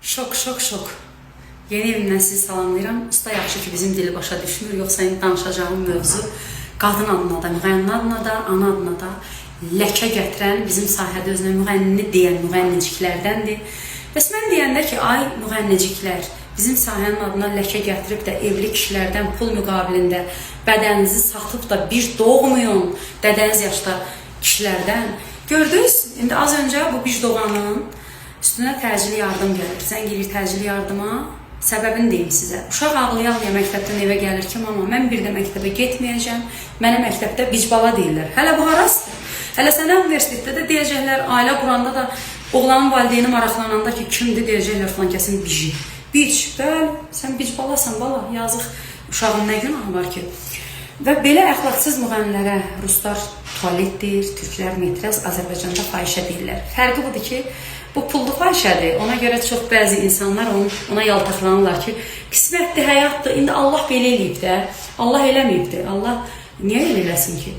Şok, şok, şok. Yeni evimdən sizi salamlayıram. Usta yaxşı ki bizim dili başa düşmür. Yoxsa indi danışacağım mövzu qadın adına da, müğənni adına da, ana adına da ləkə gətirən, bizim sahədə özünə müğənni deyən müğənniciklərdəndir. Bəs mən deyəndə ki, ay müğənniciklər, bizim sahənin adına ləkə gətirib də evli kişilərdən pul müqabilində bədəninizi satıb da bir doğmayın dədəniz yaşda kişilərdən. Gördünüz, indi az öncə bu bir doğanın üstünə təcili yardım gəlir. Sən gelir təcili yardıma, səbəbini deyim sizə. Uşaq ağlaya-ağlaya məktəbdən evə gəlir ki, mama, mən bir də məktəbə getməyəcəm, mənə məktəbdə bicbala deyirlər. Hələ bu harasıdır? Hələ sənə universitetdə də deyəcəklər, ailə quranda da oğlanın valideyni maraqlananda ki, kimdir deyəcəklər falan kəsin bici. Bic, bəli, sən bicbalasan, bala, yazıq uşağın nə günahı var ki? Və belə əxlaqsız müğənnilərə ruslar tualetdir, türklər metraz, Azərbaycanda fahişə deyirlər. Fərqi budur ki, bu pullu fahişədir. Ona görə çox bəzi insanlar ona yaltaqlanırlar ki, qismətdir, həyatdır, indi Allah belə eləyib də, Allah eləməyibdir. Allah niyə elə eləsin ki?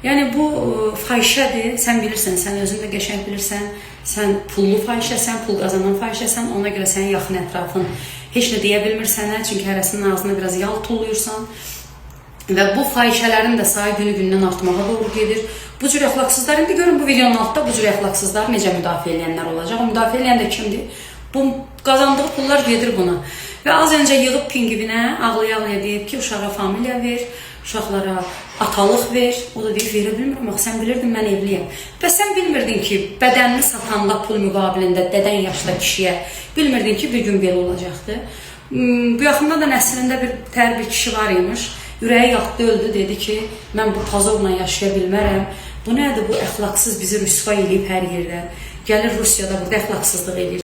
Yəni bu fahişədir, sən bilirsən, sən özün də qəşəng bilirsən, sən pullu fahişəsən, pul qazanan fahişəsən, ona görə sənin yaxın ətrafın heç nə deyə bilmir sənə, çünki hərəsinin ağzına biraz yal tulluyursan. Və bu fahişələrin də sayı günü-gündən artmağa doğru gedir. Bu cür əxlaqsızlar, indi görün bu videonun altında bu cür əxlaqsızlar necə müdafiə edənlər olacaq. O müdafiə edən də kimdir? Bu qazandığı pullar gedir buna. Və az öncə yığıb pingivinə ağlaya-ağlaya deyib ki, uşağa familiya ver, uşaqlara atalıq ver. O da deyib, verə bilmirəm, axı sən bilirdin mən evliyəm. Bəs sən bilmirdin ki, bədənini satanda pul müqabilində dədən yaşda kişiyə, bilmirdin ki, bir gün belə olacaqdır. Bu yaxında da nəslində bir kişi var imiş. Ürəyi yatdı, öldü, dedi ki, mən bu pozorla yaşaya bilmərəm. Bu nədir? Bu əxlaqsız bizi rüsva eləyib hər yerdə. Gəlir Rusiyada burada əxlaqsızlıq eləyir.